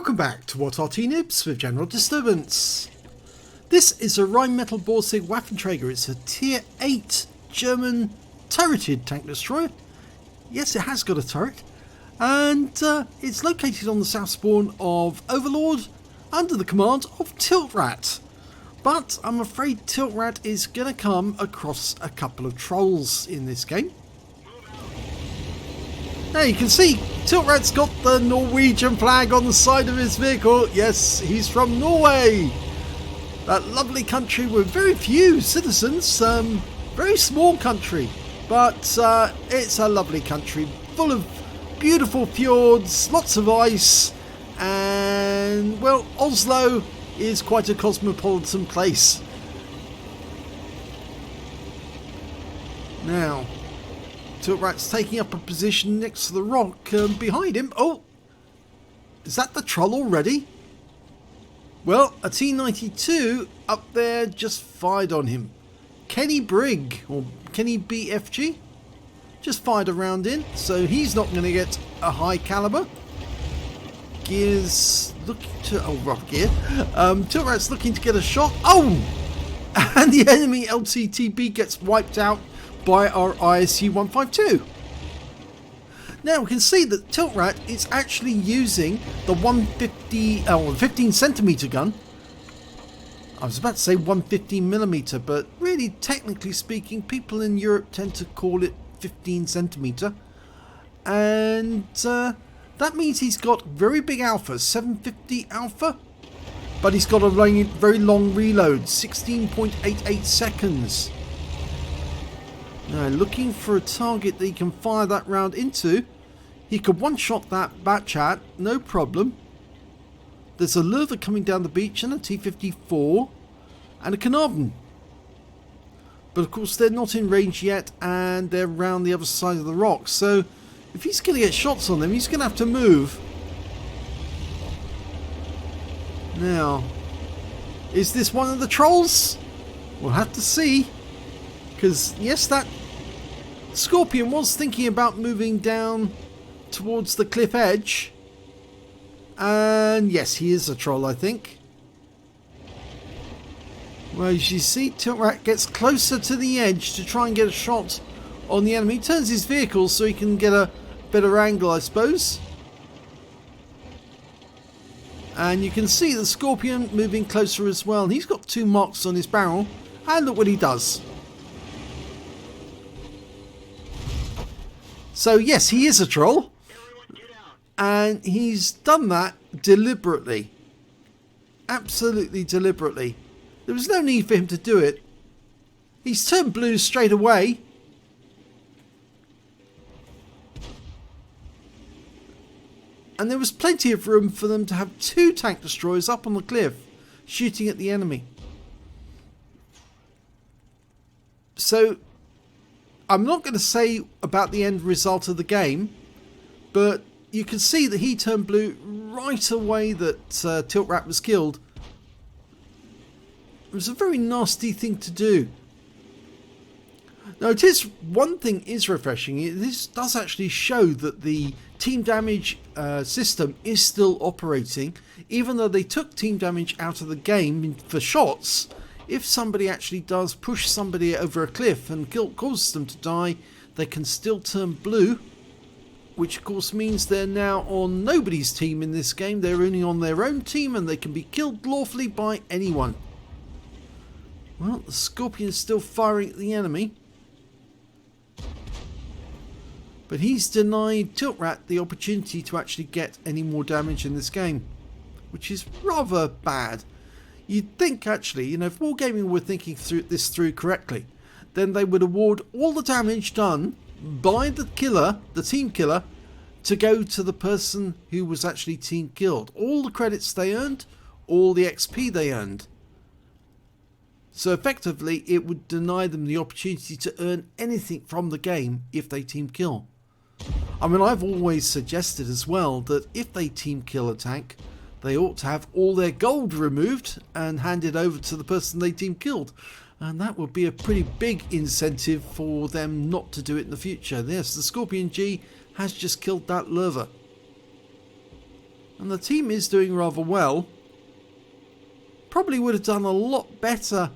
Welcome back to What Arty Noobs with General Disturbance. This is a Rheinmetall Borsig Waffenträger. It's a tier 8 German turreted tank destroyer. Yes, it has got a turret. And it's located on the south spawn of Overlord under the command of tiltratt. But I'm afraid tiltratt is going to come across a couple of trolls in this game. Now you can see tiltratt's got the Norwegian flag on the side of his vehicle. Yes, he's from Norway. That lovely country with very few citizens. Very small country. But it's a lovely country full of beautiful fjords, lots of ice. And, well, Oslo is quite a cosmopolitan place. Now, tiltratt's taking up a position next to the rock behind him. Oh, is that the troll already? Well, a T-92 up there just fired on him. Kenny Brigg, or Kenny BFG, just fired a round in, so he's not going to get a high caliber. Gears looking to... oh, rock gear. tiltratt's looking to get a shot. Oh! And the enemy LCTB gets wiped out by our ISU-152. Now we can see that tiltratt is actually using the 15 centimeter gun. I was about to say 115 millimeter, but really, technically speaking, people in Europe tend to call it 15 centimeter. And that means he's got very big alpha, 750 alpha, but he's got a very long reload, 16.88 seconds. Now, looking for a target that he can fire that round into. He could one-shot that batch at, no problem. There's a Lurva coming down the beach and a T-54 and a Carnarvon. But of course they're not in range yet and they're round the other side of the rock. So if he's going to get shots on them, he's going to have to move. Now, is this one of the trolls? We'll have to see. Because yes, that Skorpion was thinking about moving down towards the cliff edge. And yes, he is a troll, I think. Well, as you see, tiltratt gets closer to the edge to try and get a shot on the enemy. He turns his vehicle so he can get a better angle, I suppose. And you can see the Skorpion moving closer as well. He's got 2 marks on his barrel. And look what he does. So yes, he is a troll. And he's done that deliberately. Absolutely deliberately. There was no need for him to do it. He's turned blue straight away. And there was plenty of room for them to have 2 tank destroyers up on the cliff shooting at the enemy. So I'm not going to say about the end result of the game, but you can see that he turned blue right away that tiltratt was killed. It was a very nasty thing to do. Now, it is one thing is refreshing. This does actually show that the team damage system is still operating, even though they took team damage out of the game for shots. If somebody actually does push somebody over a cliff and causes them to die, they can still turn blue, which of course means they're now on nobody's team in this game. They're only on their own team and they can be killed lawfully by anyone. Well, the Skorpion is still firing at the enemy, but he's denied tiltratt the opportunity to actually get any more damage in this game, which is rather bad. You'd think actually, you know, if Wargaming were thinking this through correctly, then they would award all the damage done by the killer, the team killer, to go to the person who was actually team killed. All the credits they earned, all the XP they earned. So effectively it would deny them the opportunity to earn anything from the game if they team kill. I mean, I've always suggested as well that if they team kill a tank, they ought to have all their gold removed and handed over to the person they team killed. And that would be a pretty big incentive for them not to do it in the future. Yes, the Skorpion G has just killed that Lurva. And the team is doing rather well. Probably would have done a lot better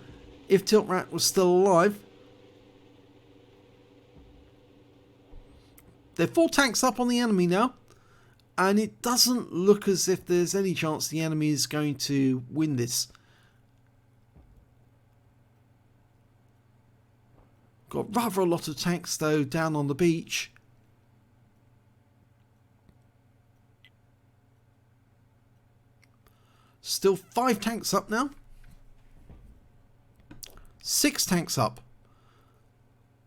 if tiltratt was still alive. There are 4 tanks up on the enemy now. And it doesn't look as if there's any chance the enemy is going to win this. Got rather a lot of tanks though down on the beach. Still 5 tanks up now. 6 tanks up.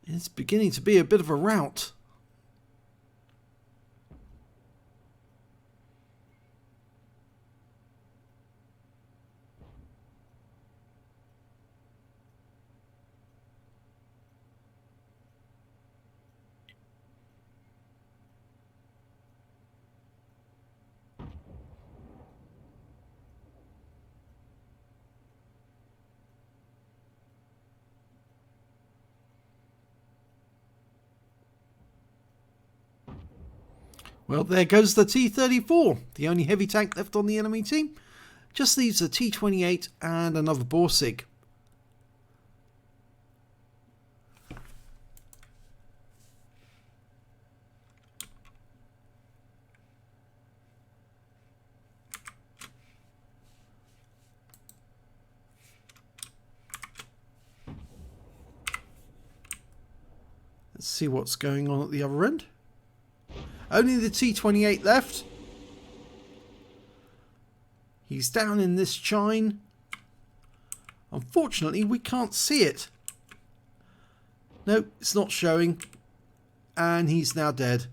It's beginning to be a bit of a rout. Well, there goes the T-34, the only heavy tank left on the enemy team. Just leaves a T-28 and another Borsig. Let's see what's going on at the other end. Only the T-28 left. He's down in this chine. Unfortunately, we can't see it. Nope, it's not showing. And he's now dead.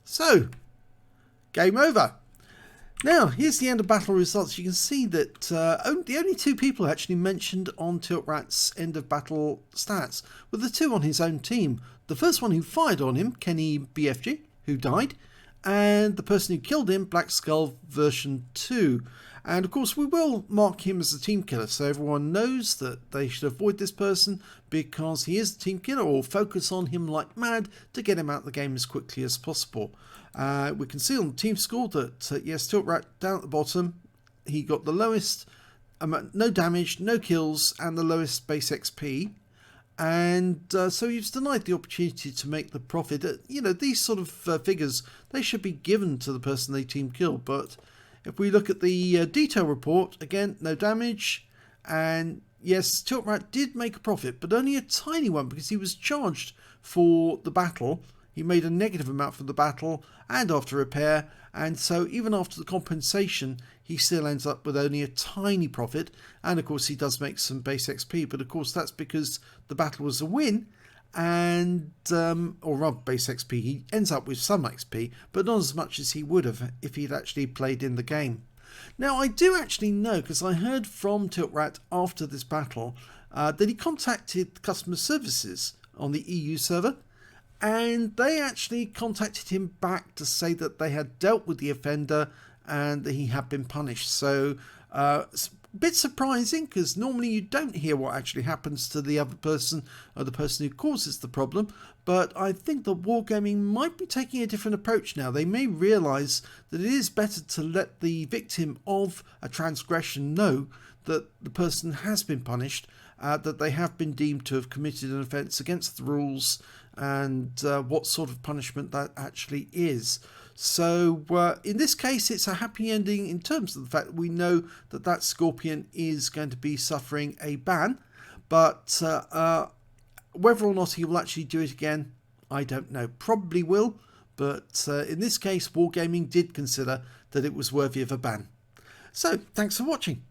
So, game over. Now, here's the end of battle results. You can see that the only 2 people actually mentioned on tiltratt's end of battle stats were the 2 on his own team. The first one who fired on him, Kenny BFG, who died, and the person who killed him, Black Skull version 2. And of course we will mark him as a team killer, so everyone knows that they should avoid this person because he is a team killer, or focus on him like mad to get him out of the game as quickly as possible. We can see on the team score that yes, tiltratt down at the bottom, he got the lowest no damage, no kills, and the lowest base XP. And so he was denied the opportunity to make the profit. You know, these sort of figures, they should be given to the person they team killed. But if we look at the detail report, again, no damage. And yes, tiltratt did make a profit, but only a tiny one because he was charged for the battle. He made a negative amount for the battle and after repair. And so even after the compensation, he still ends up with only a tiny profit. And of course, he does make some base XP. But of course, that's because the battle was a win. And, or rather base XP, he ends up with some XP, but not as much as he would have if he'd actually played in the game. Now, I do actually know, because I heard from tiltratt after this battle, that he contacted customer services on the EU server. And they actually contacted him back to say that they had dealt with the offender and that he had been punished. So it's a bit surprising because normally you don't hear what actually happens to the other person or the person who causes the problem. But I think that Wargaming might be taking a different approach now. They may realise that it is better to let the victim of a transgression know that the person has been punished, that they have been deemed to have committed an offence against the rules, and what sort of punishment that actually is. So in this case, it's a happy ending in terms of the fact that we know that that Skorpion is going to be suffering a ban, but whether or not he will actually do it again, I don't know. Probably will, but in this case, Wargaming did consider that it was worthy of a ban. So thanks for watching.